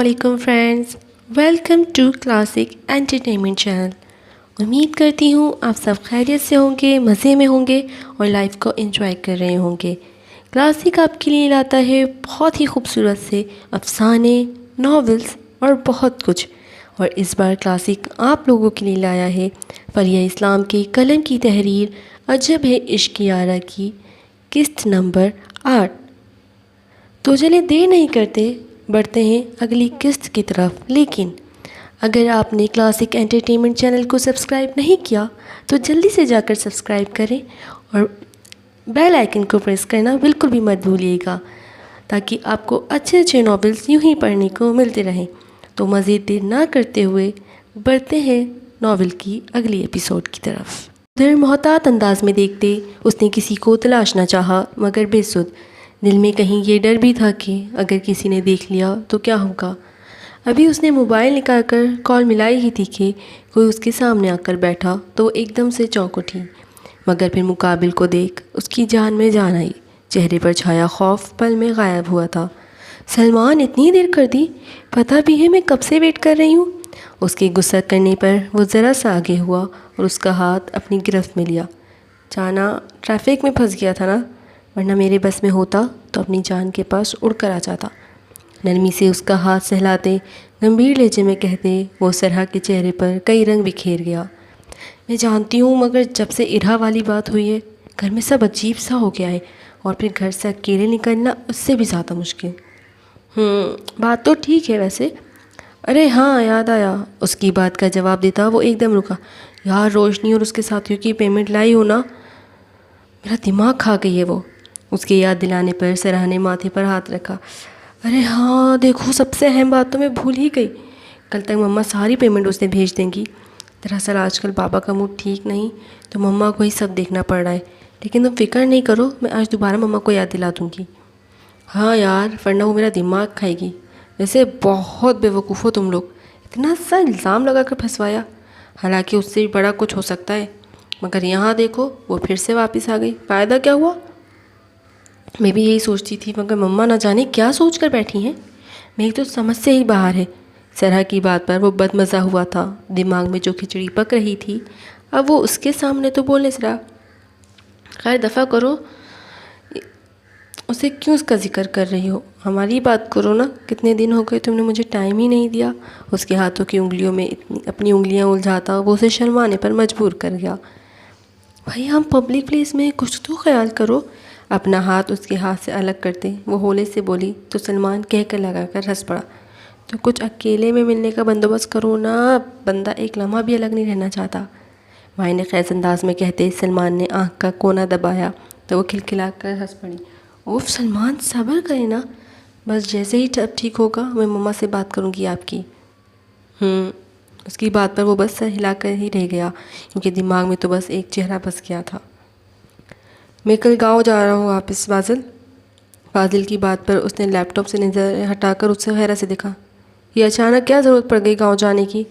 علیکم friends, welcome to Classic Entertainment channel. امید کرتی ہوں آپ سب خیریت سے ہوں گے، مزے میں ہوں گے اور لائف کو انجوائے کر رہے ہوں گے۔ کلاسک آپ کے لیے لاتا ہے بہت ہی خوبصورت سے افسانے، ناولز اور بہت کچھ، اور اس بار کلاسک آپ لوگوں کے لیے لایا ہے فریہ اسلام کے قلم کی تحریر عجب ہے عشق یارا کی قسط نمبر 8۔ تو چلیں دیر نہیں کرتے، بڑھتے ہیں اگلی قسط کی طرف۔ لیکن اگر آپ نے کلاسک انٹرٹینمنٹ چینل کو سبسکرائب نہیں کیا تو جلدی سے جا کر سبسکرائب کریں اور بیل آئیکن کو پریس کرنا بالکل بھی مت بھولیے گا، تاکہ آپ کو اچھے اچھے ناولز یوں ہی پڑھنے کو ملتے رہیں۔ تو مزید دیر نہ کرتے ہوئے بڑھتے ہیں ناول کی اگلی ایپیسوڈ کی طرف۔ ادھر محتاط انداز میں دیکھتے اس نے کسی کو تلاش نہ چاہا مگر بے سود۔ دل میں کہیں یہ ڈر بھی تھا کہ اگر کسی نے دیکھ لیا تو کیا ہوگا۔ ابھی اس نے موبائل نکال کر کال ملائی ہی تھی کہ کوئی اس کے سامنے آ کر بیٹھا تو وہ ایک دم سے چونک اٹھی، مگر پھر مقابل کو دیکھ اس کی جان میں جان آئی۔ چہرے پر چھایا خوف پل میں غائب ہوا تھا۔ سلمان اتنی دیر کر دی، پتہ بھی ہے میں کب سے ویٹ کر رہی ہوں۔ اس کے غصہ کرنے پر وہ ذرا سا آگے ہوا اور اس کا ہاتھ اپنی گرفت میں لیا۔ جانا ٹریفک میں پھنس گیا تھا نا، ورنہ میرے بس میں ہوتا تو اپنی جان کے پاس اڑ کر آ جاتا۔ نرمی سے اس کا ہاتھ سہلاتے، گمبھیر لہجے میں کہتے، وہ سرحا کے چہرے پر کئی رنگ بکھیر گیا۔ میں جانتی ہوں، مگر جب سے ارہا والی بات ہوئی ہے گھر میں سب عجیب سا ہو گیا ہے، اور پھر گھر سے اکیلے نکلنا اس سے بھی زیادہ مشکل۔ بات تو ٹھیک ہے ویسے۔ ارے ہاں یاد آیا۔ اس کی بات کا جواب دیتا وہ ایک دم رکا۔ یار روشنی اور اس کے ساتھیوں کی پیمنٹ لائی ہو نا؟ میرا دماغ کھا گئی ہے وہ۔ اس کے یاد دلانے پر سرحا نے ماتھے پر ہاتھ رکھا۔ ارے ہاں دیکھو، سب سے اہم بات تو میں بھول ہی گئی، کل تک مما ساری پیمنٹ اس نے بھیج دیں گی۔ دراصل آج کل بابا کا موڈ ٹھیک نہیں تو مما کو ہی سب دیکھنا پڑ رہا ہے، لیکن تم فکر نہیں کرو، میں آج دوبارہ مما کو یاد دلا دوں گی۔ ہاں یار، ورنہ وہ میرا دماغ کھائے گی۔ ویسے بہت بے وقوف ہو تم لوگ، اتنا سا الزام لگا کر پھنسوایا، حالانکہ اس سے بھی بڑا کچھ ہو سکتا ہے، مگر یہاں دیکھو وہ پھر سے واپس آ گئی۔ فائدہ کیا ہوا؟ میں بھی یہی سوچتی تھی، مگر مما نہ جانے کیا سوچ کر بیٹھی ہیں، میری تو سمجھ سے ہی باہر ہے۔ سرحا کی بات پر وہ بدمزہ ہوا تھا۔ دماغ میں جو کھچڑی پک رہی تھی اب وہ اس کے سامنے تو بولنے سے رہا۔ خیر دفع کرو، اسے کیوں اس کا ذکر کر رہی ہو؟ ہماری بات کرو نا، کتنے دن ہو گئے تم نے مجھے ٹائم ہی نہیں دیا۔ اس کے ہاتھوں کی انگلیوں میں اپنی انگلیاں الجھاتا وہ اسے شرمانے پر مجبور کر گیا۔ بھائی ہم پبلک پلیس میں، کچھ تو خیال کرو۔ اپنا ہاتھ اس کے ہاتھ سے الگ کرتے وہ ہولے سے بولی تو سلمان کہہ کر لگا کر ہنس پڑا۔ تو کچھ اکیلے میں ملنے کا بندوبست کرو نا، بندہ ایک لمحہ بھی الگ نہیں رہنا چاہتا، معنی خیز انداز میں کہتے سلمان نے آنکھ کا کونا دبایا تو وہ کھلکھلا کر ہنس پڑی۔ اوف سلمان صبر کرے نا، بس جیسے ہی اب ٹھیک ہوگا میں مما سے بات کروں گی آپ کی۔ اس کی بات پر وہ بس سر ہلا کر ہی رہ گیا، کیونکہ دماغ میں تو بس ایک چہرہ بس گیا تھا۔ میں کل گاؤں جا رہا ہوں واپس فاضل۔ فاضل کی بات پر اس نے لیپ ٹاپ سے نظر ہٹا کر اس سے حیرت سے دیکھا۔ یہ اچانک کیا ضرورت پڑ گئی گاؤں جانے کی؟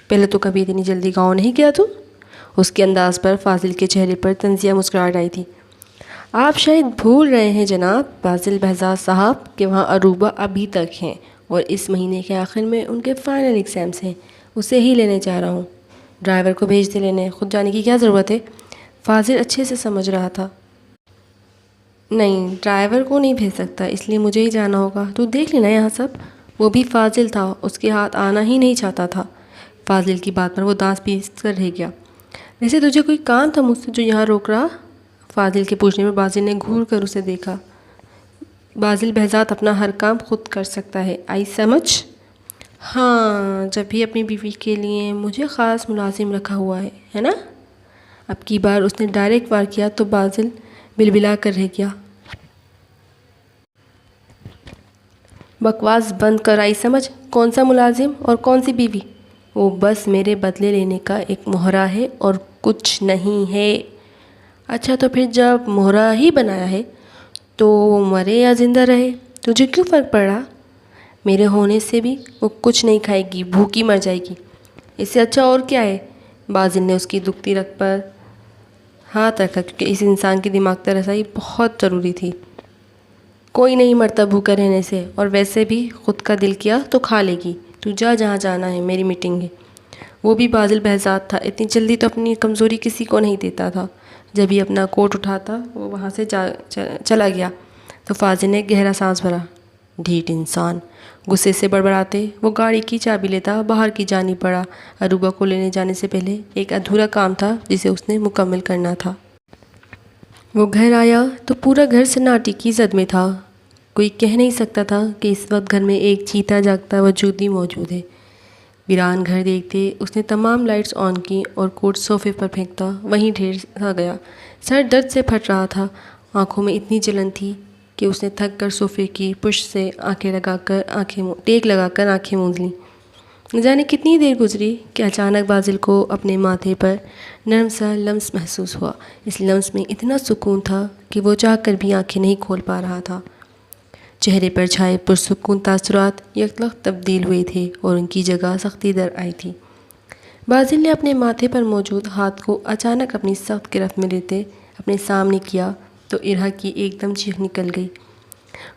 پہلے تو کبھی اتنی جلدی گاؤں نہیں گیا تو؟ اس کے انداز پر فاضل کے چہرے پر طنزیہ مسکراہٹ آئی تھی۔ آپ شاید بھول رہے ہیں جناب فاضل بہزاد صاحب کہ وہاں عروبہ ابھی تک ہیں، اور اس مہینے کے آخر میں ان کے فائنل ایگزامس ہیں، اسے ہی لینے جا رہا ہوں۔ ڈرائیور کو بھیج دے لینے، خود جانے کی کیا ضرورت ہے؟ فاضل اچھے سے سمجھ رہا تھا۔ نہیں، ڈرائیور کو نہیں بھیج سکتا، اس لیے مجھے ہی جانا ہوگا، تو دیکھ لینا یہاں سب۔ وہ بھی فاضل تھا، اس کے ہاتھ آنا ہی نہیں چاہتا تھا۔ فاضل کی بات پر وہ دانت پیس کر رہ گیا۔ ویسے تجھے کوئی کام تھا مجھ سے جو یہاں روک رہا؟ فاضل کے پوچھنے پر بازل نے گھور کر اسے دیکھا۔ بازل بہزاد اپنا ہر کام خود کر سکتا ہے، آئی سمجھ؟ ہاں، جب بھی اپنی بیوی کے لیے مجھے خاص ملازم رکھا ہوا ہے نا؟ اب کی بار اس نے ڈائریکٹ وار کیا تو بازل بلبلا کر رہ گیا۔ بکواس بند کر، آئی سمجھ؟ کون سا ملازم اور کون سی بیوی؟ وہ بس میرے بدلے لینے کا ایک مہرہ ہے اور کچھ نہیں ہے۔ اچھا تو پھر جب مہرہ ہی بنایا ہے تو وہ مرے یا زندہ رہے تجھے کیوں فرق پڑ رہا؟ میرے ہونے سے بھی وہ کچھ نہیں کھائے گی، بھوکی مر جائے گی، اس سے اچھا اور کیا ہے؟ بازل نے اس کی دکھتی رگ پر ہاتھ رکھا، کیونکہ اس انسان کی دماغ تک رسائی بہت ضروری تھی۔ کوئی نہیں مرتا بھوکا رہنے سے، اور ویسے بھی خود کا دل کیا تو کھا لے گی، تو جا جہاں جانا ہے، میری میٹنگ ہے۔ وہ بھی بازل بہزاد تھا، اتنی جلدی تو اپنی کمزوری کسی کو نہیں دیتا تھا۔ جب ہی اپنا کوٹ اٹھاتا وہ وہاں سے چلا گیا تو فاضل نے گہرا سانس بھرا۔ ڈھیٹ انسان، غصے سے بڑبڑاتے وہ گاڑی کی چابی لیتا باہر کی جانب بڑھا۔ اروبا کو لینے جانے سے پہلے ایک ادھورا کام تھا جسے اس نے مکمل کرنا تھا۔ وہ گھر آیا تو پورا گھر سناٹے کی زد میں تھا۔ کوئی کہہ نہیں سکتا تھا کہ اس وقت گھر میں ایک جیتا جاگتا وجود بھی موجود ہے۔ ویران گھر دیکھتے اس نے تمام لائٹس آن کی اور کوٹ صوفے پر پھینکتا وہیں ڈھیر سا گیا۔ سر درد سے پھٹ رہا تھا، آنکھوں میں اتنی جلن تھی کہ اس نے تھک کر صوفے کی پشت سے ٹیک لگا کر آنکھیں موند لیں۔ نہ جانے کتنی دیر گزری کہ اچانک بازل کو اپنے ماتھے پر نرم سا لمس محسوس ہوا۔ اس لمس میں اتنا سکون تھا کہ وہ چاہ کر بھی آنکھیں نہیں کھول پا رہا تھا۔ چہرے پر چھائے پرسکون تاثرات یکلخت تبدیل ہوئے تھے اور ان کی جگہ سختی در آئی تھی۔ بازل نے اپنے ماتھے پر موجود ہاتھ کو اچانک اپنی سخت گرفت میں لیتے اپنے سامنے کیا تو ارہا کی ایک دم چیخ نکل گئی۔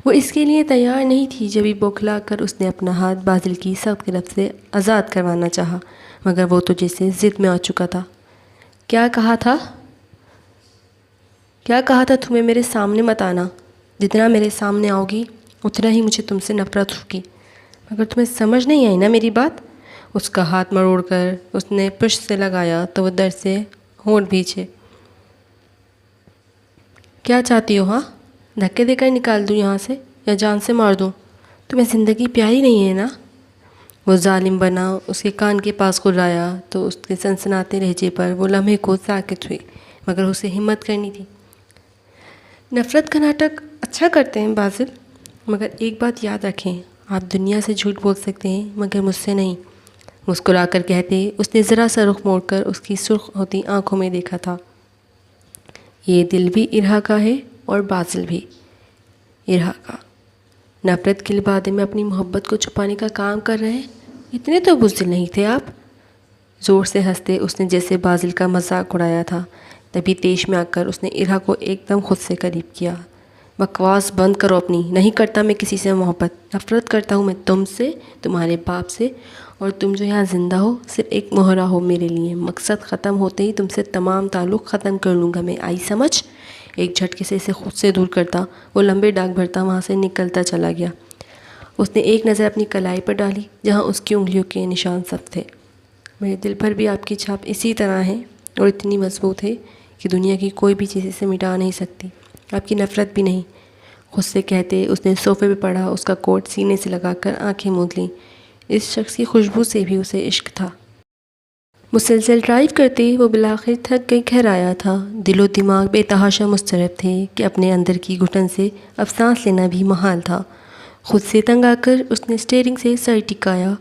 وہ اس کے لیے تیار نہیں تھی، جب ہی بوکھلا کر اس نے اپنا ہاتھ بازل کی سخت گرفت سے آزاد کروانا چاہا، مگر وہ تو جیسے ضد میں آ چکا تھا۔ کیا کہا تھا تمہیں میرے سامنے مت آنا؟ جتنا میرے سامنے آؤ گی اتنا ہی مجھے تم سے نفرت ہوگی۔ مگر تمہیں سمجھ نہیں آئی نا میری بات؟ اس کا ہاتھ مروڑ کر اس نے پشت سے لگایا تو وہ درد سے ہونٹ بھیجے۔ کیا چاہتی ہو؟ ہاں، دھکے دے کر نکال دوں یہاں سے یا جان سے مار دوں؟ تمہیں زندگی پیاری نہیں ہے نا؟ وہ ظالم بنا اس کے کان کے پاس گرایا تو اس کے سنسناتے لہجے پر وہ لمحے کو ساکت ہوئی، مگر اسے ہمت کرنی تھی۔ نفرت کا ناٹک اچھا کرتے ہیں بازل، مگر ایک بات یاد رکھیں، آپ دنیا سے جھوٹ بول سکتے ہیں مگر مجھ سے نہیں۔ مسکرا کر کہتے اس نے ذرا سا رخ موڑ کر اس کی سرخ ہوتی آنکھوں میں دیکھا تھا۔ یہ دل بھی ارہا کا ہے اور بازل بھی ارہا کا۔ نفرت کے لبادے میں اپنی محبت کو چھپانے کا کام کر رہے ہیں، اتنے تو بزدل نہیں تھے آپ۔ زور سے ہنستے اس نے جیسے بازل کا مذاق اڑایا تھا، تبھی تیش میں آ کر اس نے ارہا کو ایک دم خود سے قریب کیا۔ بکواس بند کرو اپنی، نہیں کرتا میں کسی سے محبت، نفرت کرتا ہوں میں تم سے، تمہارے باپ سے، اور تم جو یہاں زندہ ہو صرف ایک مہرہ ہو میرے لیے۔ مقصد ختم ہوتے ہی تم سے تمام تعلق ختم کر لوں گا میں، آئی سمجھ؟ ایک جھٹکے سے اسے خود سے دور کرتا وہ لمبے ڈاک بھرتا وہاں سے نکلتا چلا گیا۔ اس نے ایک نظر اپنی کلائی پر ڈالی جہاں اس کی انگلیوں کے نشان سب تھے۔ میرے دل پر بھی آپ کی چھاپ اسی طرح ہے اور اتنی مضبوط ہے کہ دنیا کی کوئی بھی چیز اسے مٹا نہیں سکتی، آپ کی نفرت بھی نہیں۔ خود سے کہتے اس نے صوفے پہ پڑا اس کا کوٹ سینے سے لگا کر آنکھیں موند لیں۔ اس شخص کی خوشبو سے بھی اسے عشق تھا۔ مسلسل ڈرائیو کرتے وہ بالآخر تھک کے گھر آیا تھا۔ دل و دماغ بے تحاشا مضطرب تھے کہ اپنے اندر کی گھٹن سے اب سانس لینا بھی محال تھا۔ خود سے تنگ آ کر اس نے اسٹیئرنگ سے سر ٹکایا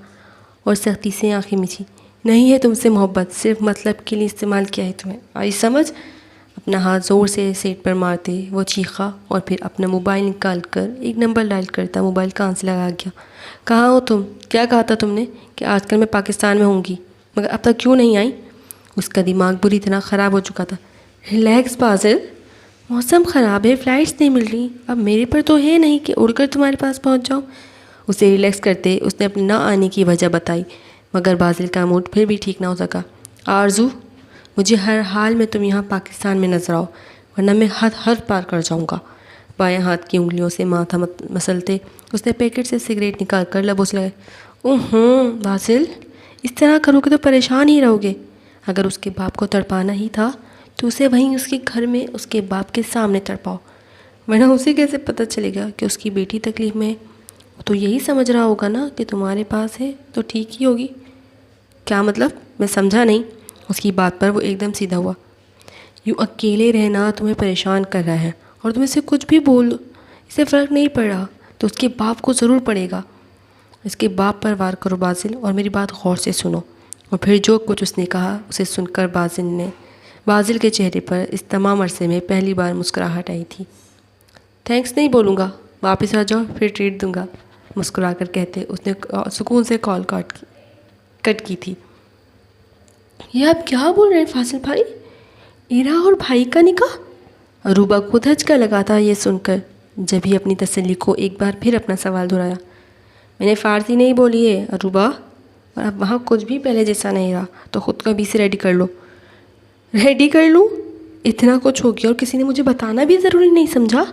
اور سختی سے آنکھیں مچھی۔ نہیں ہے تم سے محبت، صرف مطلب کے لیے استعمال کیا ہے تمہیں، آئی سمجھ؟ اپنا ہاتھ زور سے سیٹ پر مارتے وہ چیخا اور پھر اپنا موبائل نکال کر ایک نمبر ڈائل کرتا موبائل کان سے لگا گیا۔ کہاں ہو تم؟ کیا کہا تھا تم نے کہ آج کل میں پاکستان میں ہوں گی، مگر اب تک کیوں نہیں آئی؟ اس کا دماغ بری طرح خراب ہو چکا تھا۔ ریلیکس بازل، موسم خراب ہے، فلائٹس نہیں مل رہی، اب میرے پر تو ہے نہیں کہ اڑ کر تمہارے پاس پہنچ جاؤں۔ اسے ریلیکس کرتے اس نے اپنے نہ آنے کی وجہ بتائی، مگر بازل کا موڈ پھر بھی ٹھیک نہ ہو سکا۔ آرزو، مجھے ہر حال میں تم یہاں پاکستان میں نظر آؤ ورنہ میں حد پار کر جاؤں گا۔ بائیں ہاتھ کی انگلیوں سے ماتھا مسلتے اس نے پیکٹ سے سگریٹ نکال کر لبوں سے لگائے۔ بازل، اس طرح کرو گے تو پریشان ہی رہو گے۔ اگر اس کے باپ کو تڑپانا ہی تھا تو اسے وہیں اس کے گھر میں اس کے باپ کے سامنے تڑپاؤ، ورنہ اسے کیسے پتہ چلے گا کہ اس کی بیٹی تکلیف میں ہے؟ وہ تو یہی سمجھ رہا ہوگا نا کہ تمہارے پاس ہے تو ٹھیک ہی ہوگی۔ کیا مطلب؟ میں سمجھا نہیں۔ اس کی بات پر وہ ایک دم سیدھا ہوا۔ یوں اکیلے رہنا تمہیں پریشان کر رہا ہے اور تم اسے کچھ بھی بول دو، اسے فرق نہیں پڑ رہا تو اس کے باپ کو ضرور پڑے گا۔ اس کے باپ پر وار کرو بازل، اور میری بات غور سے سنو۔ اور پھر جو کچھ اس نے کہا اسے سن کر بازل کے چہرے پر اس تمام عرصے میں پہلی بار مسکراہٹ آئی تھی۔ تھینکس نہیں بولوں گا، واپس آ جاؤ پھر ٹریٹ دوں گا، مسکرا کر کہتے اس نے سکون سے کال کٹ کی تھی۔ یہ آپ کیا بول رہے ہیں فاضل بھائی؟ ارا اور بھائی کا نکاح؟ اروبا کو دھچکا لگا تھا یہ سن کر۔ جبھی اپنی تسلی کو ایک بار پھر اپنا سوال دہرایا۔ میں نے فارسی نہیں بولی ہے عروبہ، اور اب وہاں کچھ بھی پہلے جیسا نہیں رہا، تو خود کو ابھی سے ریڈی کر لو۔ ریڈی کر لوں؟ اتنا کچھ ہو گیا اور کسی نے مجھے بتانا بھی ضروری نہیں سمجھا؟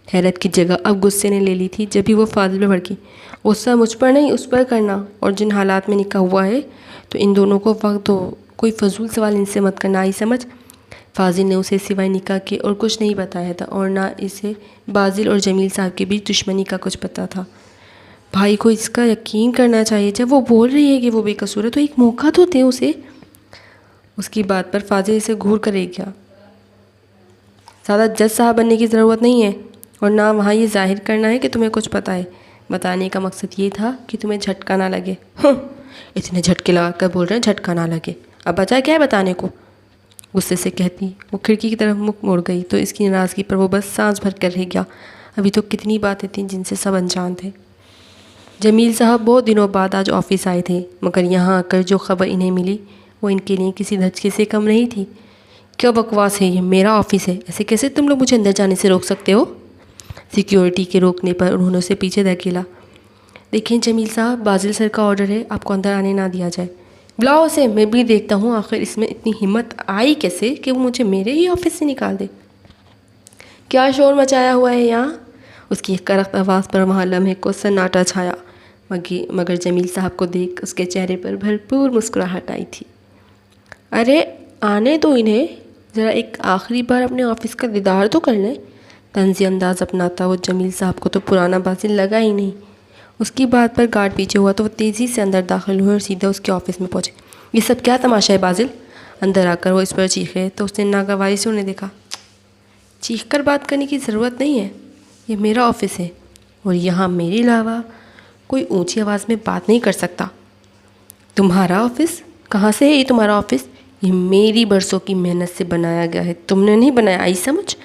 حیرت کی جگہ اب غصے نے لے لی تھی، جبھی وہ فاضل پہ بھڑکی۔ غصہ مجھ پر نہیں، اس پر کرنا، اور جن حالات میں نکاح ہوا ہے تو ان دونوں کو وقت دو، کوئی فضول سوال ان سے مت کرنا، آئی سمجھ؟ فاضل نے اسے سوائے نکاح کے اور کچھ نہیں بتایا تھا، اور نہ اسے بازل اور جمیل صاحب کے بیچ دشمنی کا کچھ پتہ تھا۔ بھائی کو اس کا یقین کرنا چاہیے، جب وہ بول رہی ہے کہ وہ بے قصور ہے تو ایک موقع تو دے اسے۔ اس کی بات پر فاضل اسے گھور کر رہ گیا۔ زیادہ جج صاحب بننے کی ضرورت نہیں ہے، اور نہ وہاں یہ ظاہر کرنا ہے کہ تمہیں کچھ پتہ ہے۔ بتانے کا مقصد یہ تھا کہ تمہیں جھٹکا نہ لگے۔ اتنے جھٹکے لگا کر بول رہے ہیں جھٹکا نہ لگے، اب بچا کیا ہے بتانے کو؟ غصے سے کہتی وہ کھڑکی کی طرف منہ موڑ گئی تو اس کی ناراضگی پر وہ بس سانس بھر کر رہ گیا۔ ابھی تو کتنی باتیں تھیں جن سے سب انجان تھے۔ جمیل صاحب بہت دنوں بعد آج آفس آئے تھے، مگر یہاں آ کر جو خبر انہیں ملی وہ ان کے لیے کسی دھچکے سے کم نہیں تھی۔ کیا بکواس ہے، یہ میرا آفس ہے، ایسے کیسے تم لوگ مجھے اندر جانے سے روک سکتے ہو؟ سیکیورٹی کے روکنے پر انہوں نے اسے پیچھے دھکیلا۔ دیکھیں جمیل صاحب، بازل سر کا آرڈر ہے، آپ کو اندر آنے نہ دیا جائے۔ بلاؤ اسے، میں بھی دیکھتا ہوں آخر اس میں اتنی ہمت آئی کیسے کہ وہ مجھے میرے ہی آفس سے نکال دے۔ کیا شور مچایا ہوا ہے یہاں؟ اس کی کرخت آواز پر وہاں لمحے کو سناٹا چھایا، مگر جمیل صاحب کو دیکھ اس کے چہرے پر بھرپور مسکراہٹ آئی تھی۔ ارے آنے دو انہیں، ذرا ایک آخری بار اپنے آفس کا دیدار تو کر لیں۔ طنزی انداز اپناتا وہ جمیل صاحب کو تو پرانا بازل لگا ہی نہیں۔ اس کی بات پر گارڈ پیچھے ہوا تو وہ تیزی سے اندر داخل ہوئے اور سیدھا اس کے آفس میں پہنچے۔ یہ سب کیا تماشا ہے بازل؟ اندر آ کر وہ اس پر چیخے تو اس نے ناگواری سے انہیں دیکھا۔ چیخ کر بات کرنے کی ضرورت نہیں ہے، یہ میرا آفس ہے، اور یہاں میرے علاوہ کوئی اونچی آواز میں بات نہیں کر سکتا۔ تمہارا آفس؟ کہاں سے ہے یہ تمہارا آفس؟ یہ میری برسوں کی محنت سے بنایا گیا ہے، تم نے نہیں بنایا، آئی سمجھ؟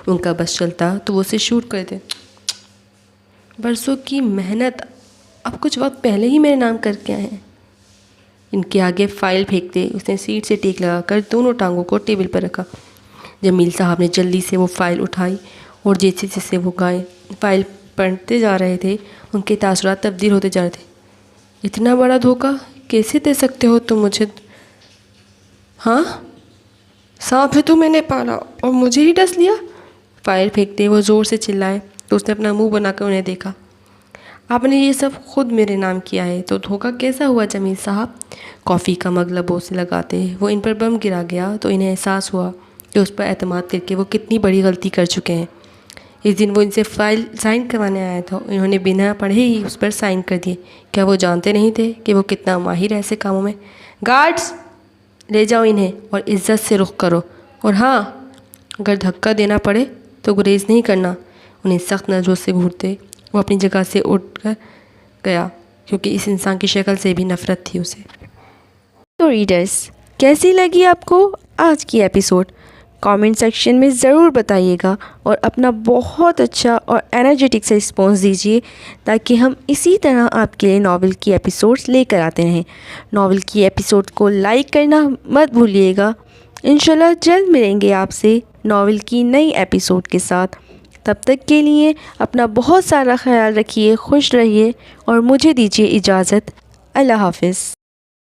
ان کا بس چلتا تو وہ اسے شوٹ کرتے۔ برسوں کی محنت، اب کچھ وقت پہلے ہی میرے نام کر کے آئے ہیں۔ ان کے آگے فائل پھینکتے اس نے سیٹ سے ٹیک لگا کر دونوں ٹانگوں کو ٹیبل پر رکھا۔ جمیل صاحب نے جلدی سے وہ فائل اٹھائی اور جیسے جیسے وہ فائل پڑھتے جا رہے تھے ان کے تاثرات تبدیل ہوتے جا رہے تھے۔ اتنا بڑا دھوکہ کیسے دے سکتے ہو تم مجھے؟ ہاں، سانپ ہے تو میں نے پالا اور مجھے ہی ڈس لیا؟ فائل پھینکتے وہ زور سے چلائے تو اس نے اپنا منہ بنا کر انہیں دیکھا۔ آپ نے یہ سب خود میرے نام کیا ہے تو دھوکہ کیسا ہوا جمیل صاحب؟ کافی کا مگ لبوں سے لگاتے وہ ان پر بم گرا گیا تو انہیں احساس ہوا کہ اس پر اعتماد کر کے وہ کتنی بڑی غلطی کر چکے ہیں۔ اس دن وہ ان سے فائل سائن کروانے آیا تھا، انہوں نے بنا پڑھے ہی اس پر سائن کر دیے۔ کیا وہ جانتے نہیں تھے کہ وہ کتنا ماہر ہے ایسے کاموں میں؟ گارڈز، لے جاؤ انہیں اور عزت سے رخ کرو، اور ہاں اگر دھکا دینا پڑے تو گریز نہیں کرنا۔ انہیں سخت نظروں سے گھورتے وہ اپنی جگہ سے اٹھ کر گیا، کیونکہ اس انسان کی شکل سے بھی نفرت تھی اسے۔ تو ریڈرز، کیسی لگی آپ کو آج کی ایپیسوڈ؟ کامنٹ سیکشن میں ضرور بتائیے گا اور اپنا بہت اچھا اور انرجیٹک سے رسپانس دیجیے تاکہ ہم اسی طرح آپ کے لیے ناول کی ایپیسوڈز لے کر آتے رہیں۔ ناول کی ایپیسوڈ کو لائک کرنا مت بھولیے گا۔ انشاءاللہ جلد ملیں گے آپ سے ناول کی نئی ایپیسوڈ کے ساتھ۔ تب تک کے لیے اپنا بہت سارا خیال رکھیے، خوش رہیے اور مجھے دیجیے اجازت۔ اللہ حافظ۔